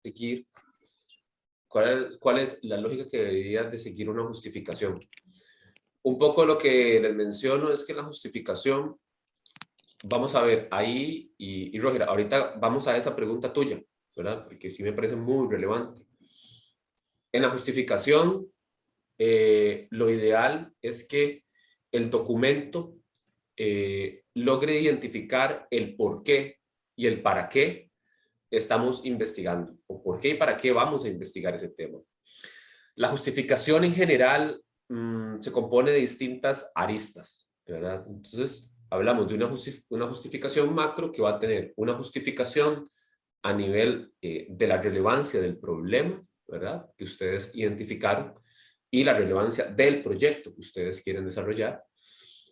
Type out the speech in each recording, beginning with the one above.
seguir, cuál es la lógica que debería de seguir una justificación. Un poco lo que les menciono es que la justificación, vamos a ver ahí, y Roger, ahorita vamos a esa pregunta tuya, ¿verdad? Porque sí me parece muy relevante. En la justificación, lo ideal es que el documento logre identificar el por qué y el para qué estamos investigando, o por qué y para qué vamos a investigar ese tema. La justificación en general se compone de distintas aristas, ¿verdad? Entonces, hablamos de una justificación macro que va a tener una justificación a nivel de la relevancia del problema, ¿verdad? Que ustedes identificaron y la relevancia del proyecto que ustedes quieren desarrollar.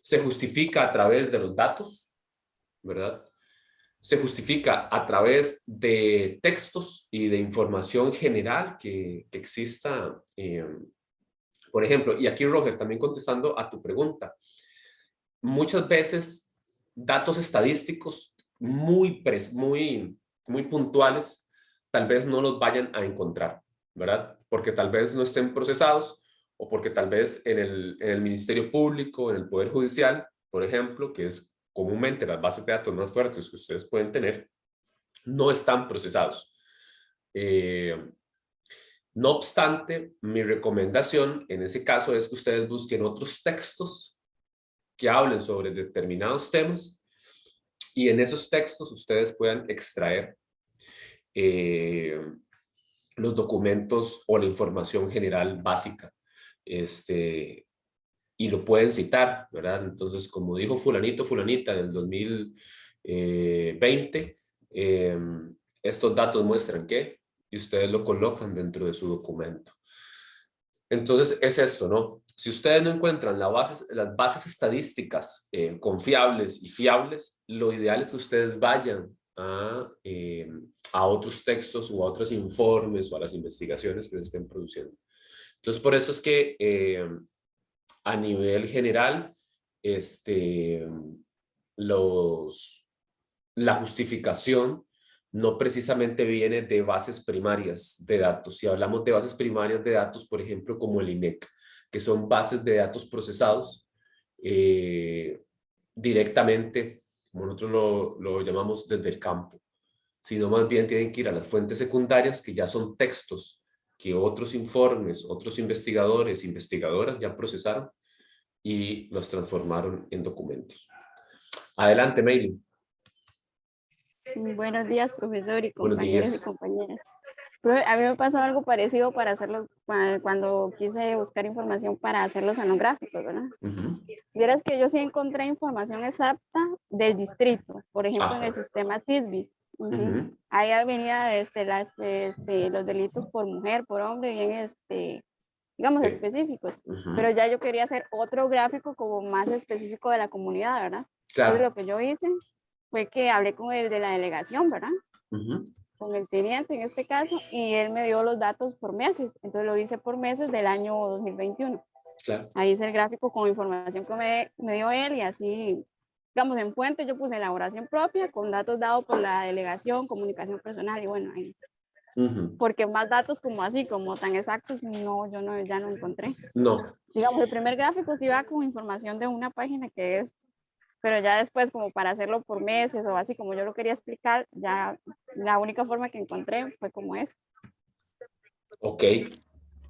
Se justifica a través de los datos, ¿verdad? Se justifica a través de textos y de información general que exista. Por ejemplo, y aquí Roger, también contestando a tu pregunta, muchas veces datos estadísticos muy puntuales tal vez no los vayan a encontrar, ¿verdad? Porque tal vez no estén procesados o porque tal vez en el Ministerio Público, en el Poder Judicial, por ejemplo, que es comúnmente las bases de datos más fuertes que ustedes pueden tener, no están procesados. No obstante, mi recomendación en ese caso es que ustedes busquen otros textos que hablen sobre determinados temas y en esos textos ustedes puedan extraer los documentos o la información general básica. Y lo pueden citar, ¿verdad? Entonces, como dijo fulanito, fulanita del 2020, estos datos muestran que, y ustedes lo colocan dentro de su documento. Entonces, es esto, ¿no? Si ustedes no encuentran las bases estadísticas confiables y fiables, lo ideal es que ustedes vayan a otros textos o a otros informes o a las investigaciones que se estén produciendo. Entonces, por eso es que a nivel general, la justificación no precisamente viene de bases primarias de datos. Si hablamos de bases primarias de datos, por ejemplo, como el INEC, que son bases de datos procesados directamente, como nosotros lo llamamos desde el campo, sino más bien tienen que ir a las fuentes secundarias, que ya son textos que otros informes, otros investigadores, investigadoras ya procesaron y los transformaron en documentos. Adelante, Meili. Buenos días, profesor y Buenos compañeros y días. compañeras. A mí me pasó algo parecido para hacerlo cuando quise buscar información para hacer los sonográficos, ¿verdad? Vieras que yo sí encontré información exacta del distrito, por ejemplo, en el sistema SISBI. Ahí venía los delitos por mujer, por hombre, bien digamos específicos. Pero ya yo quería hacer otro gráfico como más específico de la comunidad, ¿verdad? Claro. Entonces lo que yo hice fue que hablé con el de la delegación, ¿verdad? Con el teniente en este caso, y él me dio los datos por meses. Entonces lo hice por meses del año 2021. Claro. Ahí hice el gráfico con información que me dio él y así, digamos, en fuente yo puse elaboración propia con datos dados por la delegación, comunicación personal y bueno, ahí. Porque más datos como así, como tan exactos, no, yo no, ya no encontré. No. Digamos, el primer gráfico sí va con información de una página que es, pero ya después como para hacerlo por meses o así como yo lo quería explicar, ya la única forma que encontré fue como es. Ok,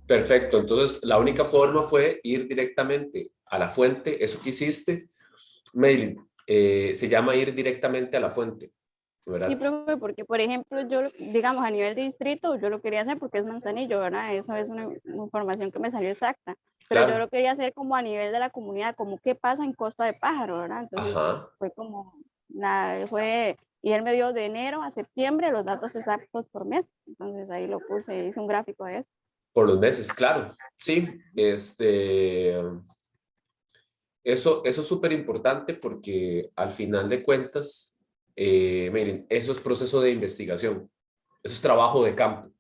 perfecto. Entonces, la única forma fue ir directamente a la fuente. Eso que hiciste, Meili, se llama ir directamente a la fuente, ¿verdad? Sí, profe, porque por ejemplo, yo, digamos, a nivel de distrito, yo lo quería hacer porque es Manzanillo, ¿verdad? Eso es una información que me salió exacta. Pero Claro. yo lo quería hacer como a nivel de la comunidad, como qué pasa en Costa de Pájaro, ¿verdad? Entonces, fue como, y él me dio de enero a septiembre los datos exactos por mes. Entonces ahí lo puse, hice un gráfico de eso. Por los meses, claro. Sí, eso es súper importante porque al final de cuentas, miren, eso es proceso de investigación, eso es trabajo de campo.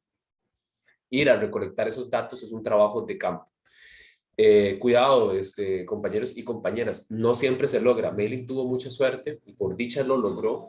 Ir a recolectar esos datos es un trabajo de campo. Cuidado, compañeros y compañeras, no siempre se logra. Meilin tuvo mucha suerte y por dicha lo logró.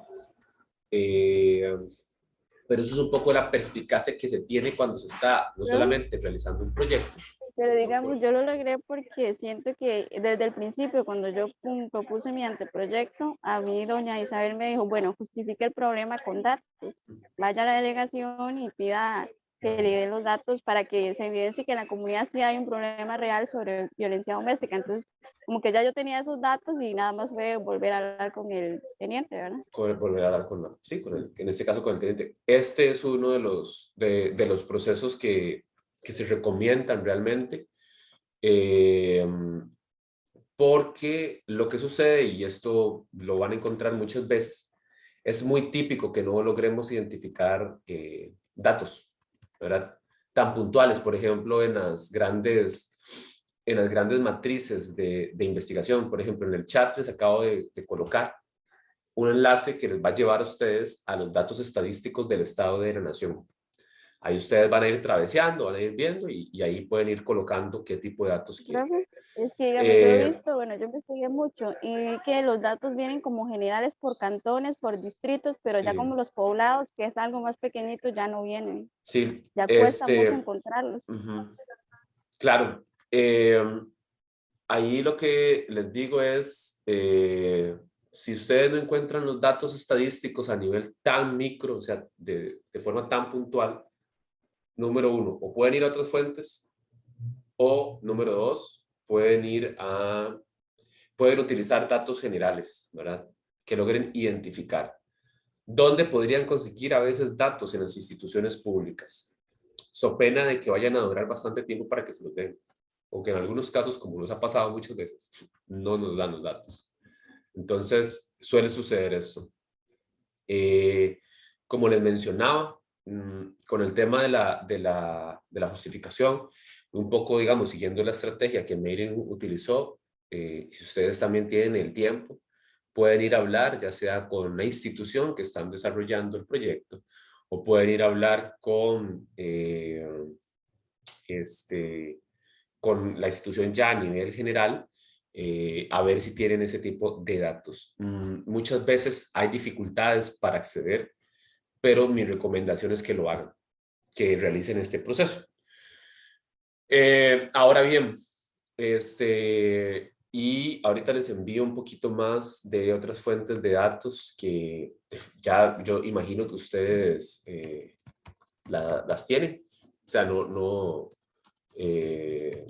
Pero eso es un poco la perspicacia que se tiene cuando se está no Pero, solamente realizando un proyecto. pero digamos, yo lo logré porque siento que desde el principio, cuando yo propuse mi anteproyecto, a mí doña Isabel me dijo, bueno, justifique el problema con datos. Vaya a la delegación y pida que le den los datos para que se evidencie que en la comunidad sí hay un problema real sobre violencia doméstica. Entonces, como que ya yo tenía esos datos y nada más fue volver a hablar con el teniente, ¿verdad? Volver a hablar sí, en este caso con el teniente. Este es uno de los procesos que se recomiendan realmente, eh, porque lo que sucede, y esto lo van a encontrar muchas veces, es muy típico que no logremos identificar datos, ¿verdad? Tan puntuales, por ejemplo, en las grandes matrices de investigación. Por ejemplo, en el chat les acabo de colocar un enlace que les va a llevar a ustedes a los datos estadísticos del Estado de la Nación. Ahí ustedes van a ir traveseando, van a ir viendo y ahí pueden ir colocando qué tipo de datos quieren. Profe, es que digamos, yo he visto, bueno, yo investigué mucho y vi que los datos vienen como generales por cantones, por distritos, pero ya Sí, como los poblados, que es algo más pequeñito, ya no vienen. sí, Ya cuesta mucho encontrarlos. claro. Ahí lo que les digo es, si ustedes no encuentran los datos estadísticos a nivel tan micro, o sea, de forma tan puntual, número uno, o pueden ir a otras fuentes, o número dos, pueden utilizar datos generales, ¿verdad? Que logren identificar. ¿Dónde podrían conseguir a veces datos en las instituciones públicas? So pena de que vayan a durar bastante tiempo para que se los den. Aunque en algunos casos, como nos ha pasado muchas veces, no nos dan los datos. Entonces, suele suceder esto. Eh, Como les mencionaba, con el tema de la justificación, un poco, digamos, siguiendo la estrategia que Meirin utilizó, si ustedes también tienen el tiempo, pueden ir a hablar, ya sea con una institución que están desarrollando el proyecto, o pueden ir a hablar con la institución ya a nivel general, a ver si tienen ese tipo de datos. Muchas veces hay dificultades para acceder, pero mi recomendación es que lo hagan, que realicen este proceso. Ahora bien, y ahorita les envío un poquito más de otras fuentes de datos que ya yo imagino que ustedes las tienen. O sea, eh,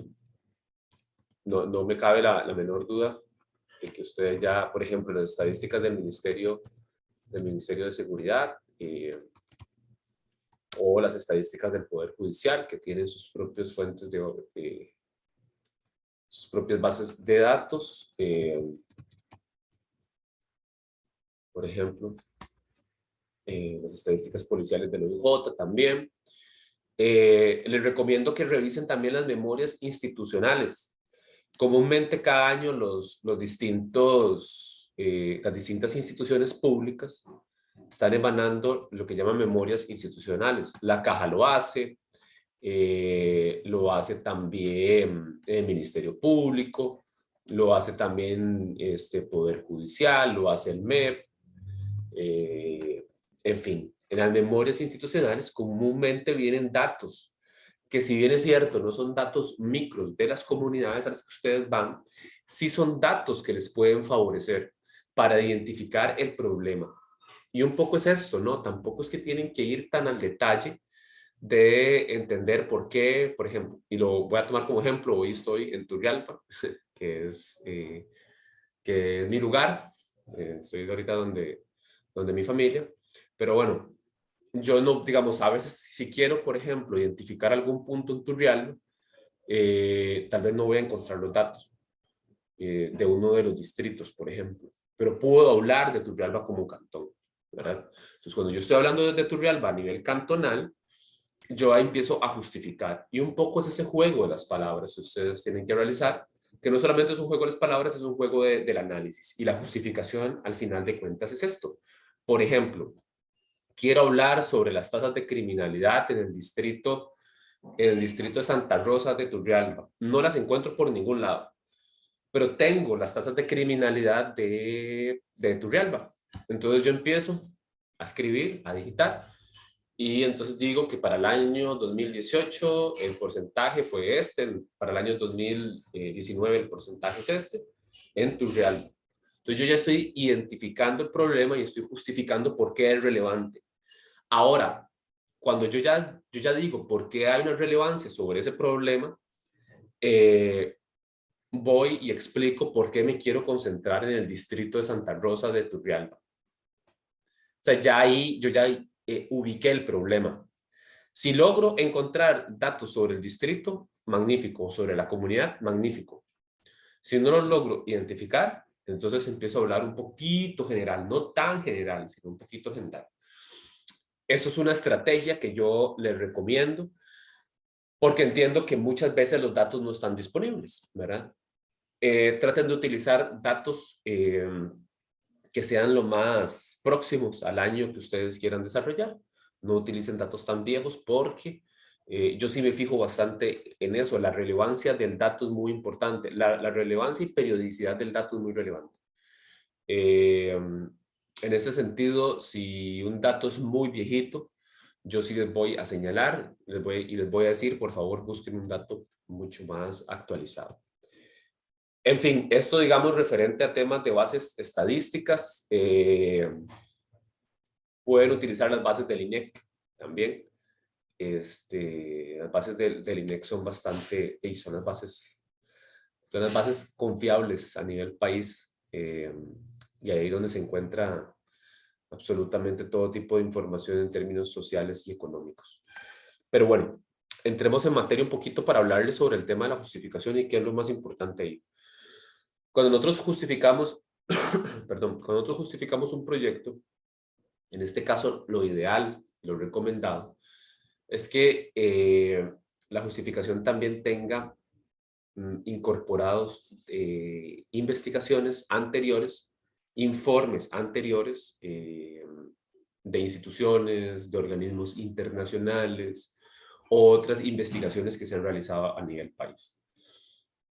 no me cabe la menor duda de que ustedes ya, por ejemplo, las estadísticas del Ministerio de Seguridad, o las estadísticas del Poder Judicial, que tienen sus propias fuentes sus propias bases de datos. Por ejemplo, las estadísticas policiales del OIJ también. Les recomiendo que revisen también las memorias institucionales. Comúnmente cada año las distintas instituciones públicas están emanando lo que llaman memorias institucionales. La Caja lo hace también el Ministerio Público, lo hace también Poder Judicial, lo hace el MEP, en fin, en las memorias institucionales comúnmente vienen datos que, si bien es cierto, no son datos micros de las comunidades a las que ustedes van, sí son datos que les pueden favorecer para identificar el problema. Y un poco es esto, ¿no? Tampoco es que tienen que ir tan al detalle de entender por qué, por ejemplo, y lo voy a tomar como ejemplo, hoy estoy en Turrialba, que es mi lugar, estoy ahorita donde mi familia, pero bueno, yo no, digamos, a veces si quiero, por ejemplo, identificar algún punto en Turrialba, tal vez no voy a encontrar los datos de uno de los distritos, por ejemplo, pero puedo hablar de Turrialba como cantón, ¿verdad? Entonces, cuando yo estoy hablando de Turrialba a nivel cantonal, yo ahí empiezo a justificar. Y un poco es ese juego de las palabras que ustedes tienen que realizar, que no solamente es un juego de las palabras, es un juego del análisis. Y la justificación, al final de cuentas, es esto. Por ejemplo, quiero hablar sobre las tasas de criminalidad en el distrito de Santa Rosa de Turrialba. No las encuentro por ningún lado, pero tengo las tasas de criminalidad de Turrialba. Entonces yo empiezo a escribir, a digitar, Y entonces digo que para el año 2018 el porcentaje fue este, para el año 2019 el porcentaje es este, en Turrialba. Entonces yo ya estoy identificando el problema y estoy justificando por qué es relevante. Ahora, cuando yo ya digo por qué hay una relevancia sobre ese problema, voy y explico por qué me quiero concentrar en el distrito de Santa Rosa de Turrialba. O sea, ya ahí yo ya ubiqué el problema. Si logro encontrar datos sobre el distrito, magnífico, sobre la comunidad, magnífico. Si no los logro identificar, entonces empiezo a hablar un poquito general, no tan general, sino un poquito general. Eso es una estrategia que yo les recomiendo porque entiendo que muchas veces los datos no están disponibles, ¿verdad? Traten de utilizar datos que sean lo más próximos al año que ustedes quieran desarrollar. No utilicen datos tan viejos porque yo sí me fijo bastante en eso. La relevancia del dato es muy importante. La relevancia y periodicidad del dato es muy relevante. En ese sentido, si un dato es muy viejito, yo sí les voy a señalar y les voy a decir, por favor, busquen un dato mucho más actualizado. En fin, esto digamos referente a temas de bases estadísticas. Pueden utilizar las bases del INEC también. Las bases del INEC son bastante, son las bases confiables a nivel país. Y ahí donde se encuentra absolutamente todo tipo de información en términos sociales y económicos. Pero bueno, entremos en materia un poquito para hablarles sobre el tema de la justificación y qué es lo más importante ahí. Cuando nosotros justificamos, perdón, cuando nosotros justificamos un proyecto, en este caso lo ideal, lo recomendado, es que la justificación también tenga incorporados investigaciones anteriores, informes anteriores de instituciones, de organismos internacionales, otras investigaciones que se han realizado a nivel país.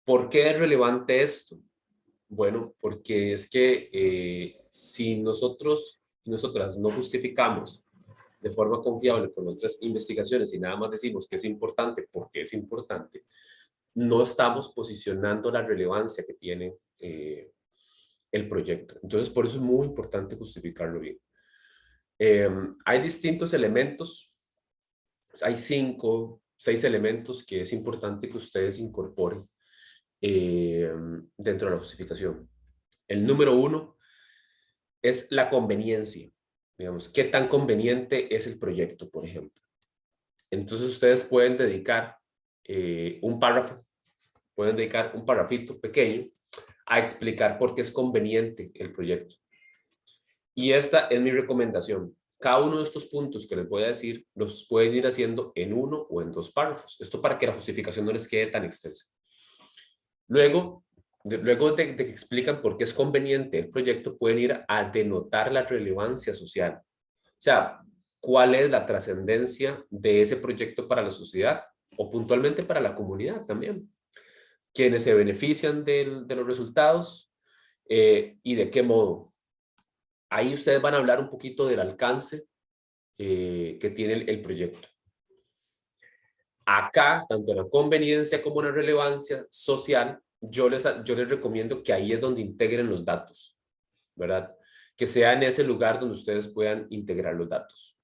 ¿Por qué es relevante esto? Bueno, porque es que si nosotros y nosotras no justificamos de forma confiable con otras investigaciones y nada más decimos que es importante porque es importante, no estamos posicionando la relevancia que tiene el proyecto. Entonces, por eso es muy importante justificarlo bien. Hay distintos elementos, hay 5, 6 elementos que es importante que ustedes incorporen dentro de la justificación. El número 1 es la conveniencia. Digamos, ¿qué tan conveniente es el proyecto, por ejemplo? Entonces, ustedes pueden dedicar un párrafo, pueden dedicar un parrafito pequeño a explicar por qué es conveniente el proyecto. Y esta es mi recomendación. Cada uno de estos puntos que les voy a decir los pueden ir haciendo en 1 o en 2 párrafos. Esto para que la justificación no les quede tan extensa. Luego de que explican por qué es conveniente el proyecto, pueden ir a denotar la relevancia social. O sea, cuál es la trascendencia de ese proyecto para la sociedad o puntualmente para la comunidad también. Quiénes se benefician de los resultados y de qué modo. Ahí ustedes van a hablar un poquito del alcance que tiene el proyecto. Acá, tanto en la conveniencia como en la relevancia social, yo les recomiendo que ahí es donde integren los datos, ¿verdad? Que sea en ese lugar donde ustedes puedan integrar los datos.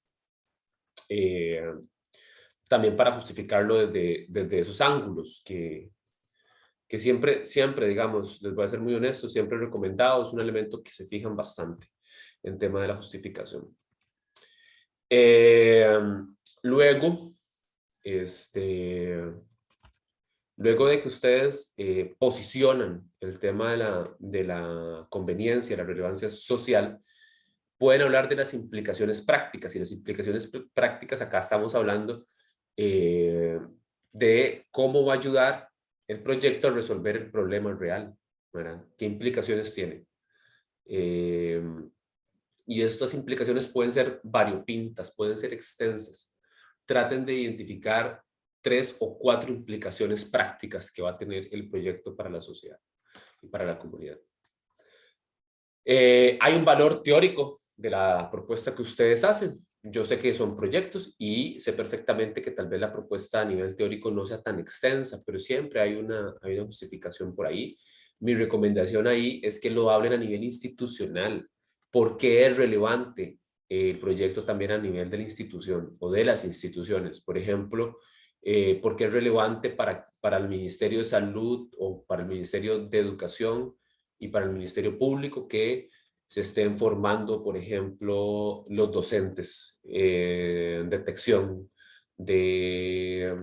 También para justificarlo desde esos ángulos que siempre, digamos, les voy a ser muy honesto, siempre he recomendado, es un elemento que se fijan bastante en tema de la justificación. Luego, luego de que ustedes posicionan el tema de la conveniencia, la relevancia social, pueden hablar de las implicaciones prácticas. Y las implicaciones prácticas, acá estamos hablando de cómo va a ayudar el proyecto a resolver el problema real, ¿verdad? ¿Qué implicaciones tiene? Y estas implicaciones pueden ser variopintas, pueden ser extensas. Traten de identificar 3 o 4 implicaciones prácticas que va a tener el proyecto para la sociedad y para la comunidad. Hay un valor teórico de la propuesta que ustedes hacen. yo sé que son proyectos y sé perfectamente que tal vez la propuesta a nivel teórico no sea tan extensa, pero siempre hay una justificación por ahí. Mi recomendación ahí es que lo hablen a nivel institucional. ¿Por qué es relevante el proyecto también a nivel de la institución o de las instituciones? Por ejemplo, ¿por qué es relevante para el Ministerio de Salud o para el Ministerio de Educación y para el Ministerio Público que se estén formando, por ejemplo, los docentes en detección de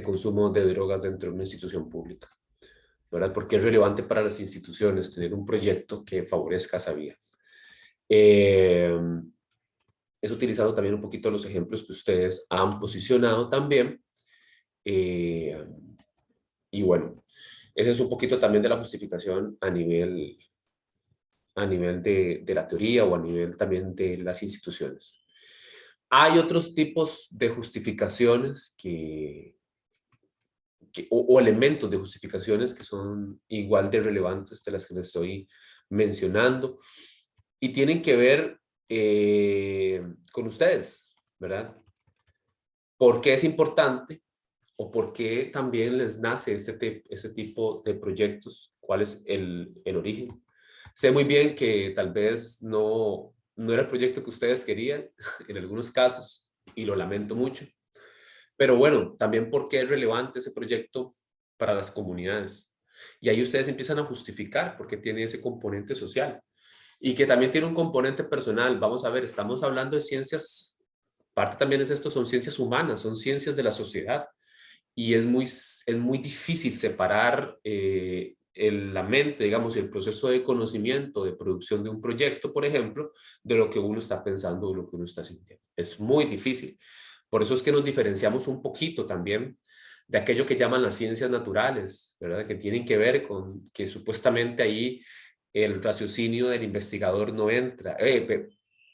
consumo de drogas dentro de una institución pública? ¿Verdad? Porque es relevante para las instituciones tener un proyecto que favorezca esa vía. Es utilizado también un poquito los ejemplos que ustedes han posicionado también. Eh, y bueno, ese es un poquito también de la justificación a nivel de la teoría o a nivel también de las instituciones. Hay otros tipos de justificaciones o elementos de justificaciones que son igual de relevantes de las que les estoy mencionando y tienen que ver con ustedes, ¿verdad? ¿Por qué es importante o por qué también les nace este tipo de proyectos? ¿Cuál es el origen? Sé muy bien que tal vez no era el proyecto que ustedes querían en algunos casos y lo lamento mucho, pero bueno, también por qué es relevante ese proyecto para las comunidades. Y ahí ustedes empiezan a justificar por qué tiene ese componente social y que también tiene un componente personal. Vamos a ver, estamos hablando de ciencias, parte también es esto, son ciencias humanas, son ciencias de la sociedad y es muy difícil separar la mente, digamos, el proceso de conocimiento, de producción de un proyecto, por ejemplo, de lo que uno está pensando o lo que uno está sintiendo. Es muy difícil. Por eso es que nos diferenciamos un poquito también de aquello que llaman las ciencias naturales, ¿verdad? Que tienen que ver con que supuestamente ahí el raciocinio del investigador no entra,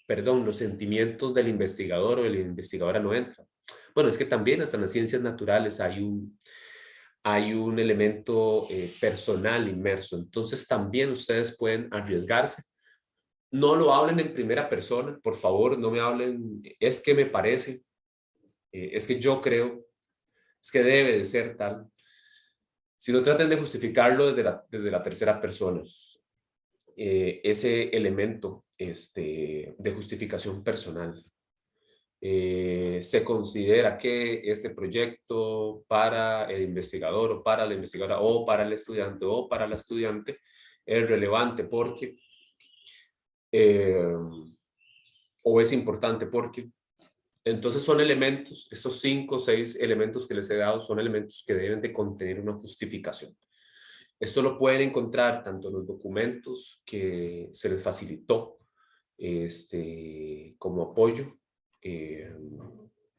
perdón, los sentimientos del investigador o de la investigadora no entran. Bueno, es que también hasta en las ciencias naturales hay un elemento personal inmerso, entonces también ustedes pueden arriesgarse. No lo hablen en primera persona, por favor, no me hablen, es que me parece, es que yo creo, es que debe de ser tal. Si no traten de justificarlo desde la tercera persona, ese elemento de justificación personal. Se considera que este proyecto para el investigador o para la investigadora o para el estudiante o para la estudiante es relevante porque eh, o es importante porque entonces son elementos, estos 5 o 6 elementos que les he dado son elementos que deben de contener una justificación. Esto lo pueden encontrar tanto en los documentos que se les facilitó como apoyo eh,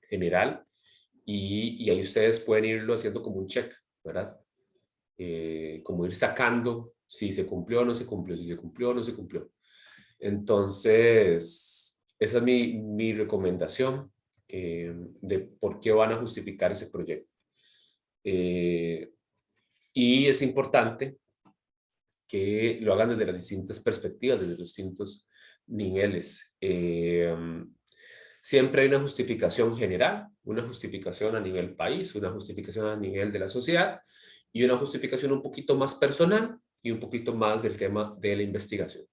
general y ahí ustedes pueden irlo haciendo como un check, ¿verdad? Como ir sacando si se cumplió o no se cumplió, si se cumplió o no se cumplió. Entonces, esa es mi recomendación de por qué van a justificar ese proyecto. Y es importante que lo hagan desde las distintas perspectivas, desde los distintos niveles. Siempre hay una justificación general, una justificación a nivel país, una justificación a nivel de la sociedad y una justificación un poquito más personal y un poquito más del tema de la investigación.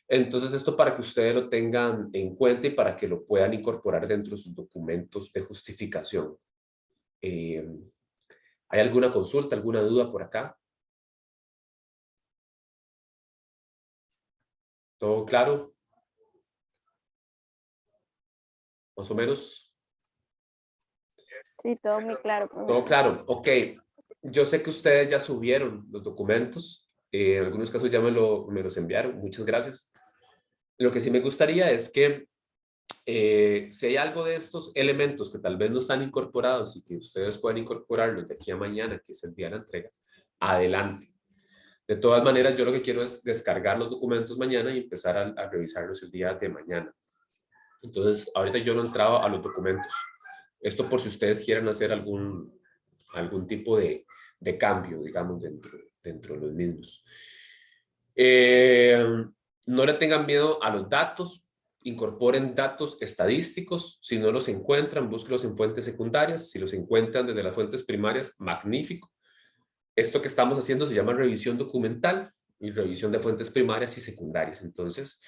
Entonces, esto para que ustedes lo tengan en cuenta y para que lo puedan incorporar dentro de sus documentos de justificación. ¿Hay alguna consulta, alguna duda por acá? ¿Todo claro? Más o menos. Sí, todo muy claro, Todo profesor. claro. Ok. Yo sé que ustedes ya subieron los documentos. En algunos casos ya me los enviaron. Muchas gracias. Lo que sí me gustaría es que si hay algo de estos elementos que tal vez no están incorporados y que ustedes pueden incorporarlos de aquí a mañana, que es el día de la entrega, adelante. De todas maneras, yo lo que quiero es descargar los documentos mañana y empezar a revisarlos el día de mañana. Entonces, ahorita yo no entraba a los documentos. Esto por si ustedes quieren hacer algún tipo de cambio, digamos, dentro de los mismos. No le tengan miedo a los datos. incorporen datos estadísticos. Si no los encuentran, búsquenlos en fuentes secundarias. Si los encuentran desde las fuentes primarias, magnífico. Esto que estamos haciendo se llama revisión documental y revisión de fuentes primarias y secundarias. Entonces,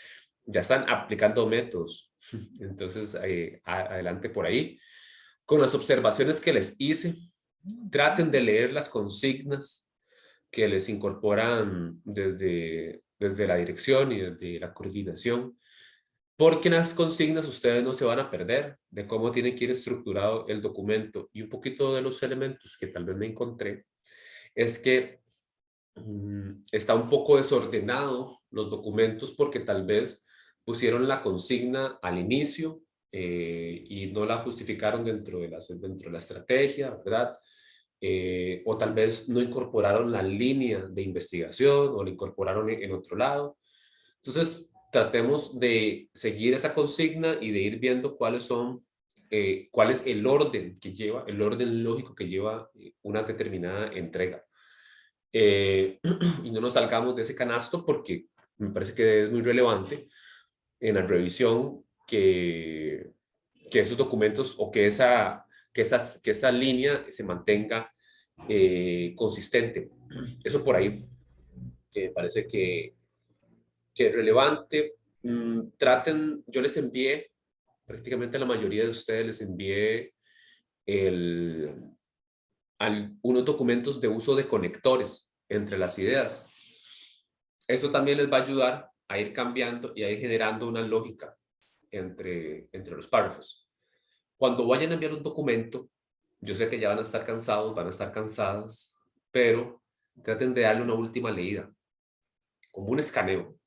ya están aplicando métodos. Entonces, adelante por ahí. Con las observaciones que les hice, traten de leer las consignas que les incorporan desde la dirección y desde la coordinación, porque en las consignas ustedes no se van a perder de cómo tiene que ir estructurado el documento. Y un poquito de los elementos que tal vez me encontré es que está un poco desordenado los documentos porque tal vez pusieron la consigna al inicio y no la justificaron dentro de la estrategia, ¿verdad? O tal vez no incorporaron la línea de investigación o la incorporaron en otro lado. Entonces, tratemos de seguir esa consigna y de ir viendo cuál es el orden que lleva, el orden lógico que lleva una determinada entrega. Y no nos salgamos de ese canasto porque me parece que es muy relevante en la revisión que esos documentos o que esa línea se mantenga consistente. Eso por ahí que parece que es relevante. Yo les envié, prácticamente a la mayoría de ustedes les envié unos documentos de uso de conectores entre las ideas. Eso también les va a ayudar a ir cambiando y a ir generando una lógica entre los párrafos. Cuando vayan a enviar un documento, yo sé que ya van a estar cansados, van a estar cansadas, pero traten de darle una última leída, como un escaneo,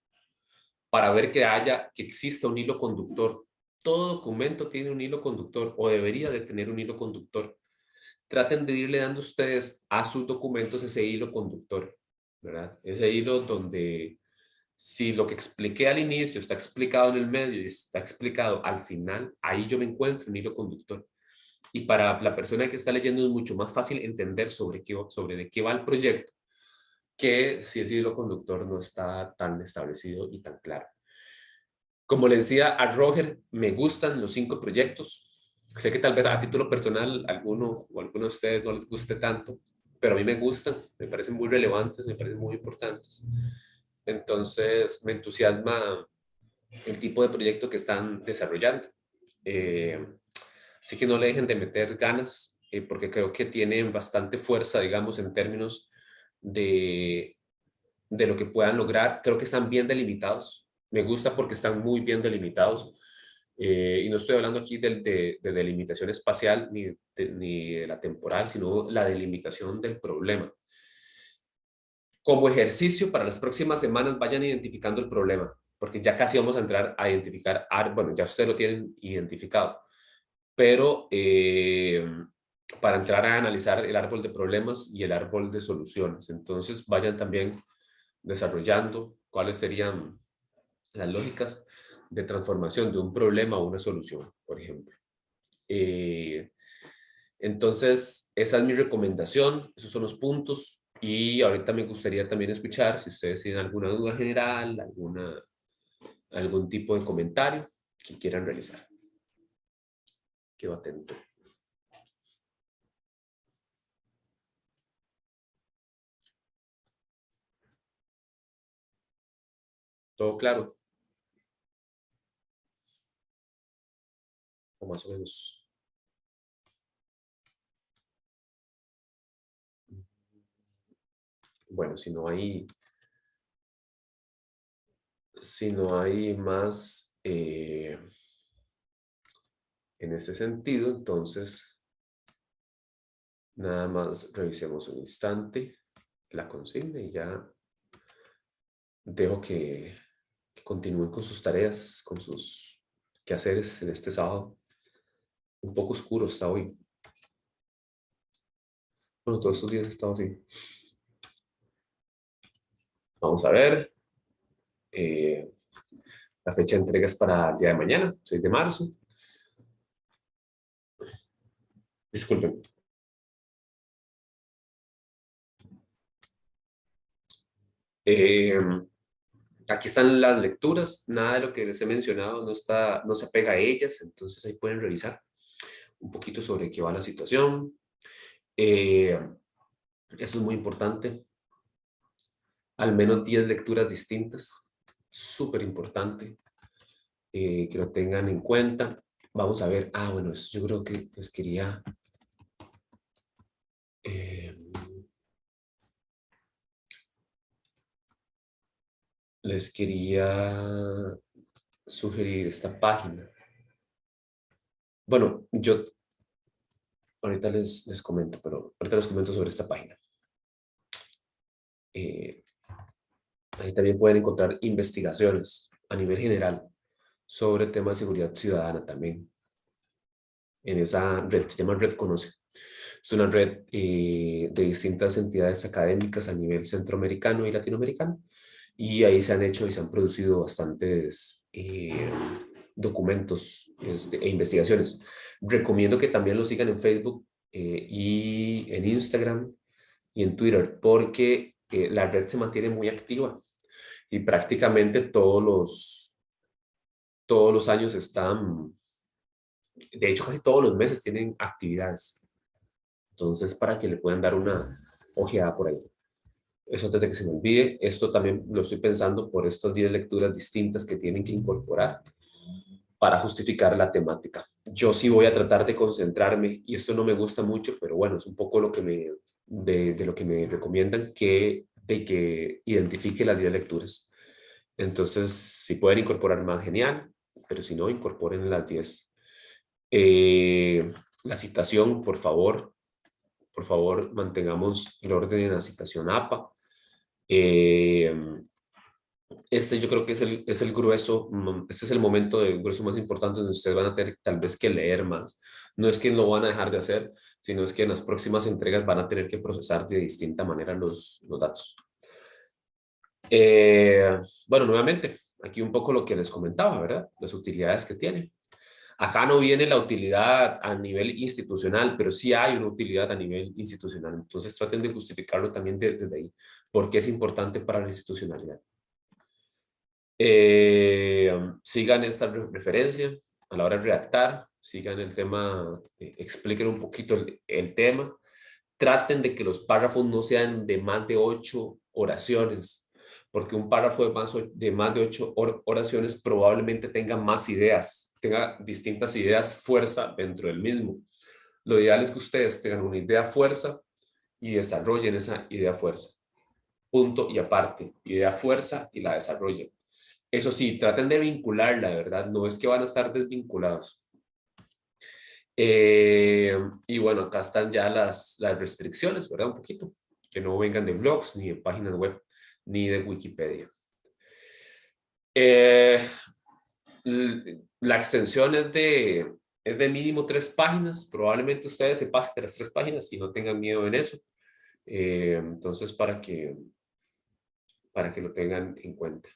para ver que exista un hilo conductor. Todo documento tiene un hilo conductor o debería de tener un hilo conductor. Traten de irle dando ustedes a sus documentos ese hilo conductor, ¿verdad? Ese hilo donde si lo que expliqué al inicio está explicado en el medio y está explicado al final, ahí yo me encuentro un hilo conductor. Y para la persona que está leyendo es mucho más fácil entender sobre de qué va el proyecto que si ese hilo conductor no está tan establecido y tan claro. Como le decía a Roger, me gustan los 5 proyectos. Sé que tal vez a título personal alguno o alguno de ustedes no les guste tanto, pero a mí me gustan, me parecen muy relevantes, me parecen muy importantes. Entonces me entusiasma el tipo de proyecto que están desarrollando. Así que no le dejen de meter ganas, porque creo que tienen bastante fuerza, digamos, en términos de, de lo que puedan lograr. Creo que están bien delimitados. Me gusta porque están muy bien delimitados. Y no estoy hablando aquí de delimitación espacial ni de la temporal, sino la delimitación del problema. Como ejercicio para las próximas semanas, vayan identificando el problema, porque ya casi vamos a entrar a identificar, bueno, ya ustedes lo tienen identificado, pero para entrar a analizar el árbol de problemas y el árbol de soluciones. Entonces, vayan también desarrollando cuáles serían las lógicas de transformación de un problema a una solución, por ejemplo. Entonces, esa es mi recomendación, esos son los puntos. Y ahorita me gustaría también escuchar si ustedes tienen alguna duda general, algún tipo de comentario que quieran realizar. Quedo atento. ¿Todo claro? O más o menos. Bueno, si no hay más en ese sentido, entonces nada más revisemos un instante la consigna y ya dejo que continúen con sus tareas, con sus quehaceres en este sábado. Un poco oscuro está hoy. Bueno, todos estos días he estado así. Vamos a ver. La fecha de entrega es para el día de mañana, 6 de marzo. Disculpen. Aquí están las lecturas, nada de lo que les he mencionado no se apega a ellas, entonces ahí pueden revisar un poquito sobre qué va la situación. Eso es muy importante. Al menos 10 lecturas distintas, súper importante que lo tengan en cuenta. Vamos a ver, bueno, eso yo creo que les quería sugerir esta página. Bueno, yo ahorita les comento, pero ahorita les comento sobre esta página. Ahí también pueden encontrar investigaciones a nivel general sobre temas de seguridad ciudadana también. En esa red, se llama Red Conoce. Es una red de distintas entidades académicas a nivel centroamericano y latinoamericano. Y ahí se han hecho y se han producido bastantes documentos e investigaciones. Recomiendo que también lo sigan en Facebook y en Instagram y en Twitter, porque la red se mantiene muy activa y prácticamente todos los años están, de hecho casi todos los meses tienen actividades. Entonces, para que le puedan dar una ojeada por ahí. Eso antes de que se me olvide, esto también lo estoy pensando por estas 10 lecturas distintas que tienen que incorporar para justificar la temática. Yo sí voy a tratar de concentrarme, y esto no me gusta mucho, pero bueno, es un poco lo que de lo que me recomiendan, de que identifique las 10 lecturas. Entonces, si pueden incorporar más, genial, pero si no, incorporen las 10. La citación, por favor, mantengamos el orden en la citación APA. Este yo creo que es el grueso, este es el momento de grueso más importante donde ustedes van a tener tal vez que leer más. No es que no van a dejar de hacer, sino es que en las próximas entregas van a tener que procesar de distinta manera los datos. Bueno, nuevamente, aquí un poco lo que les comentaba, ¿verdad? Las utilidades que tiene. Acá no viene la utilidad a nivel institucional, pero sí hay una utilidad a nivel institucional. Entonces traten de justificarlo también desde ahí, porque es importante para la institucionalidad. Sigan esta referencia a la hora de redactar, sigan el tema, expliquen un poquito el tema. Traten de que los párrafos no sean de más de 8 oraciones, porque un párrafo de más de 8 oraciones probablemente tenga más ideas, tenga distintas ideas fuerza dentro del mismo. Lo ideal es que ustedes tengan una idea fuerza y desarrollen esa idea fuerza. Punto y aparte, idea fuerza y la desarrollen. Eso sí, traten de vincularla, de verdad, no es que van a estar desvinculados. Y bueno, acá están ya las restricciones, ¿verdad? Un poquito, que no vengan de blogs, ni de páginas web, ni de Wikipedia. La extensión es de mínimo 3 páginas, probablemente ustedes se pasen de las 3 páginas y no tengan miedo en eso. Entonces, para que lo tengan en cuenta.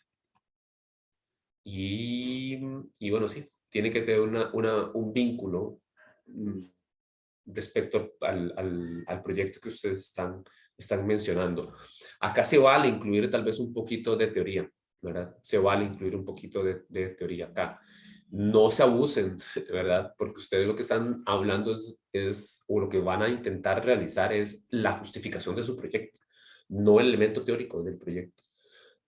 Y bueno, sí, tiene que tener un vínculo respecto al proyecto que ustedes están mencionando. Acá se vale incluir tal vez un poquito de teoría, ¿verdad? Se vale incluir un poquito de teoría acá. No se abusen, ¿verdad? Porque ustedes lo que están hablando o lo que van a intentar realizar es la justificación de su proyecto, no el elemento teórico del proyecto.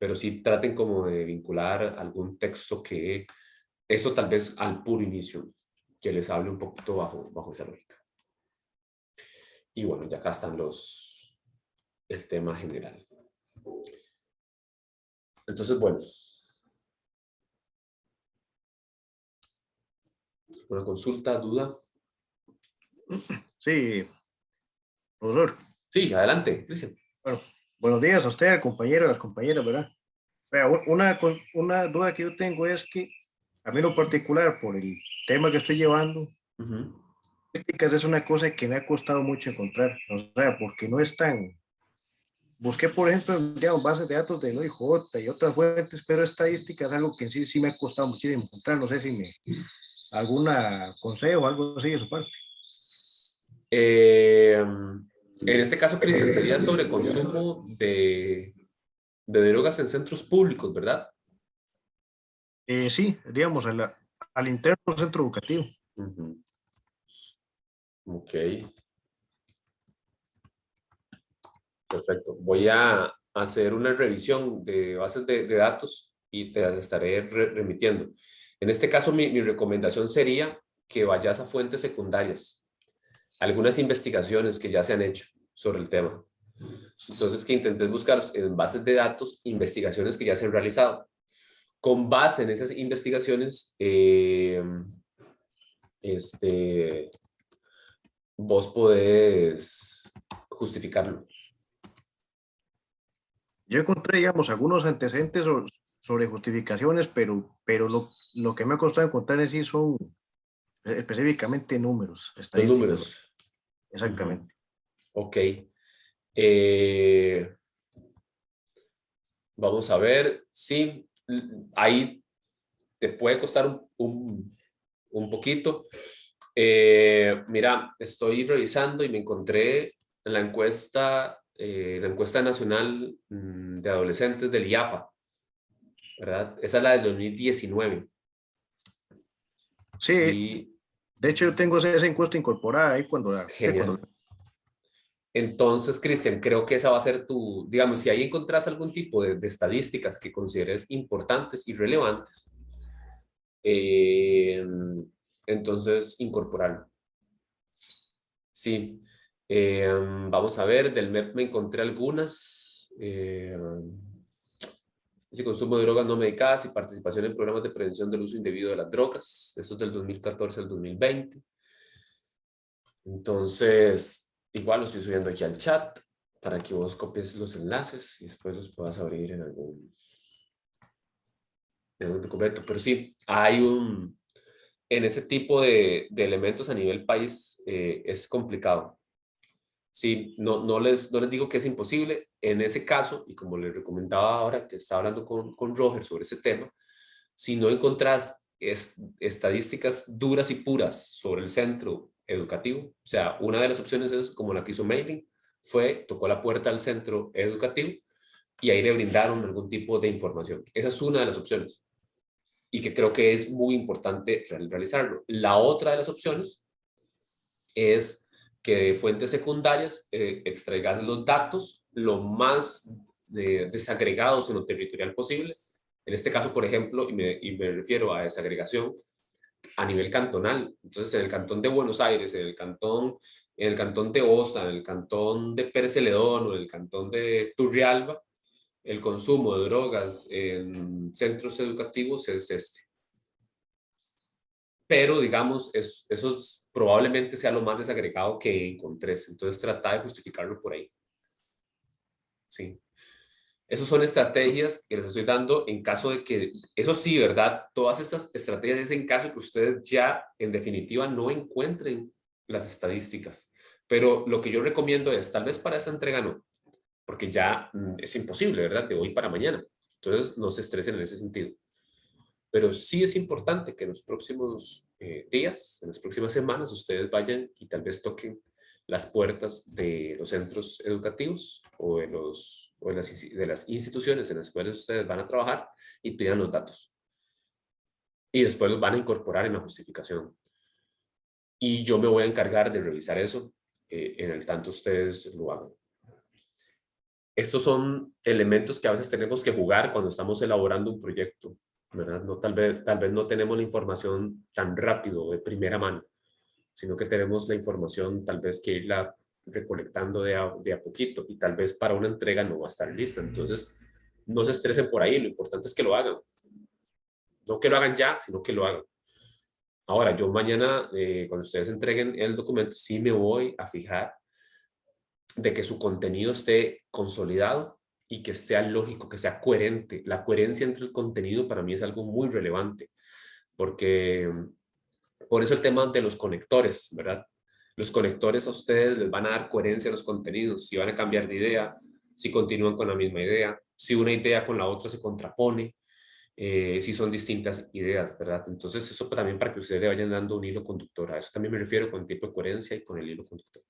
Pero sí traten como de vincular algún texto que, eso tal vez al puro inicio, que les hable un poquito bajo esa lógica. Y bueno, ya acá están el tema general. Entonces, bueno. ¿Una consulta, duda? Sí, profesor. Sí, adelante, Cristian. Bueno, buenos días a usted, al compañero, a las compañeras, ¿verdad? Vea, una duda que yo tengo es que, a mí en lo particular, por el tema que estoy llevando, estadísticas es una cosa que me ha costado mucho encontrar, o sea, porque no es tan... Busqué, por ejemplo, digamos, bases de datos del OIJ y otras fuentes, pero estadísticas es algo que en sí me ha costado muchísimo encontrar. No sé si alguna consejo o algo así de su parte. En este caso, Cristian, sería sobre consumo de drogas en centros públicos, ¿verdad? Sí, digamos, al interno del centro educativo. Ok. Perfecto. Voy a hacer una revisión de bases de datos y te las estaré remitiendo. En este caso, mi recomendación sería que vayas a fuentes secundarias, algunas investigaciones que ya se han hecho sobre el tema. Entonces, que intentes buscar en bases de datos investigaciones que ya se han realizado. Con base en esas investigaciones, vos podés justificarlo. Yo encontré, digamos, algunos antecedentes sobre justificaciones, pero lo que me ha costado encontrar en sí son específicamente números, Los estadísticas. números. Exactamente. Ok. Vamos a ver. Sí, ahí te puede costar un poquito. Mira, estoy revisando y me encontré la encuesta nacional de adolescentes del IAFA, ¿verdad? Esa es la del 2019. Sí, Y de hecho yo tengo esa encuesta incorporada ahí genial. Entonces, Cristian, creo que esa va a ser digamos, si ahí encontrás algún tipo de estadísticas que consideres importantes y relevantes, entonces incorporarlo. Sí. Vamos a ver, del MEP me encontré algunas. Ese consumo de drogas no medicadas y participación en programas de prevención del uso indebido de las drogas. Eso es del 2014 al 2020. Entonces, igual lo estoy subiendo aquí al chat para que vos copies los enlaces y después los puedas abrir en algún documento. Pero sí, en ese tipo de elementos a nivel país es complicado. Sí, no les digo que es imposible. En ese caso, y como les recomendaba ahora que estaba hablando con Roger sobre ese tema, si no encontrás estadísticas duras y puras sobre el centro educativo, o sea, una de las opciones es como la que hizo Mailing, tocó la puerta al centro educativo y ahí le brindaron algún tipo de información. Esa es una de las opciones y que creo que es muy importante realizarlo. La otra de las opciones es que de fuentes secundarias extraigas los datos lo más desagregados en lo territorial posible. En este caso, por ejemplo, y me refiero a desagregación a nivel cantonal. Entonces, en el cantón de Buenos Aires, en el cantón de Osa, en el cantón de Pérez Celedón o en el cantón de Turrialba, el consumo de drogas en centros educativos es este. Pero, digamos, eso probablemente sea lo más desagregado que encontrés. Entonces, trata de justificarlo por ahí. Sí. Esas son estrategias que les estoy dando en caso de que, eso sí, ¿verdad? Todas estas estrategias es en caso que ustedes ya, en definitiva, no encuentren las estadísticas. Pero lo que yo recomiendo es, tal vez para esta entrega no, porque ya es imposible, ¿verdad? De hoy para mañana. Entonces, no se estresen en ese sentido. Pero sí es importante que en los próximos días, en las próximas semanas, ustedes vayan y tal vez toquen las puertas de los centros educativos o de las instituciones en las cuales ustedes van a trabajar y pidan los datos. Y después los van a incorporar en la justificación. Y yo me voy a encargar de revisar eso en el tanto ustedes lo hagan. Estos son elementos que a veces tenemos que jugar cuando estamos elaborando un proyecto, ¿verdad? No, tal vez no tenemos la información tan rápido, de primera mano, sino que tenemos la información tal vez que irla recolectando de a poquito y tal vez para una entrega no va a estar lista. Entonces, no se estresen por ahí, lo importante es que lo hagan. No que lo hagan ya, sino que lo hagan. Ahora, yo mañana, cuando ustedes entreguen el documento, sí me voy a fijar de que su contenido esté consolidado y que sea lógico, que sea coherente. La coherencia entre el contenido para mí es algo muy relevante, porque por eso el tema de los conectores, ¿verdad? Los conectores a ustedes les van a dar coherencia a los contenidos, si van a cambiar de idea, si continúan con la misma idea, si una idea con la otra se contrapone, si son distintas ideas, ¿verdad? Entonces eso también para que ustedes le vayan dando un hilo conductor. A eso también me refiero con el tipo de coherencia y con el hilo conductor.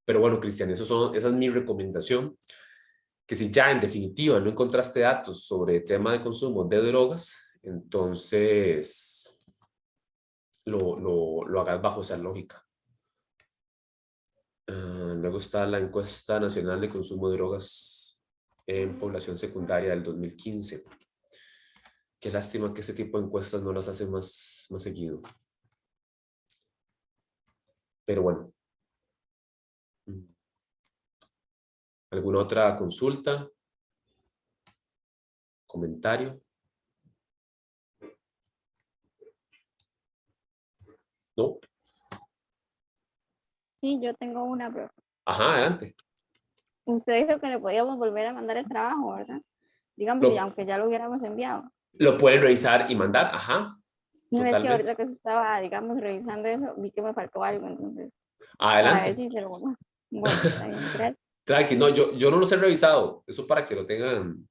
Pero bueno, Cristian, esa es mi recomendación, que si ya en definitiva no encontraste datos sobre el tema de consumo de drogas, entonces lo hagas bajo esa lógica. Luego está la encuesta nacional de consumo de drogas en población secundaria del 2015. Qué lástima que este tipo de encuestas no las hacen más seguido. Pero bueno. ¿Alguna otra consulta? ¿Comentario? ¿No? Sí, yo tengo una, pero Ajá, adelante. usted dijo que le podíamos volver a mandar el trabajo, ¿verdad? Digamos, y Lo, aunque ya lo hubiéramos enviado. lo pueden revisar y mandar, ajá. No es que Totalmente. ahorita que se estaba, digamos, revisando eso, vi que me faltó algo, entonces, a ver Adelante. si se lo... Bueno, está bien, gracias. Tranqui, no, yo no los he revisado. Eso para que lo tengan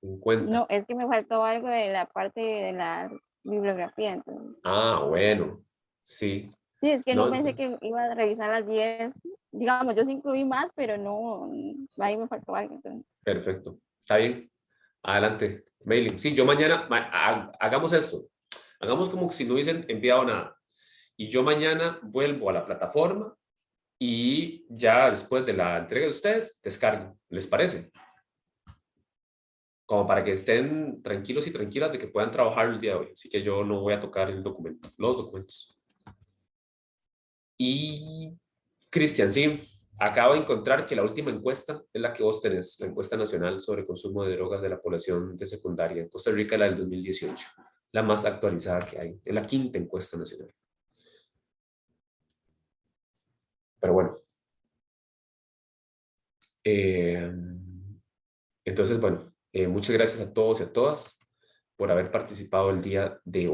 en cuenta. No, es que me faltó algo de la parte de la bibliografía, entonces. Ah, bueno. Sí. Sí, es que no No, pensé que iba a revisar las 10. Digamos, yo sí incluí más, pero no, ahí me faltó algo. Entonces. perfecto. Está bien. Adelante. Mailing. Sí, yo mañana, hagamos esto. Hagamos como si no hubiesen enviado nada. Y yo mañana vuelvo a la plataforma y ya después de la entrega de ustedes, descargo. ¿Les parece? Como para que estén tranquilos y tranquilas de que puedan trabajar el día de hoy. Así que yo no voy a tocar el documento, los documentos. Y Cristian, sí, acabo de encontrar que la última encuesta es la que vos tenés, la encuesta nacional sobre consumo de drogas de la población de secundaria en Costa Rica, la del 2018, la más actualizada que hay, es la quinta encuesta nacional. Pero bueno. Entonces, bueno, muchas gracias a todos y a todas por haber participado el día de hoy.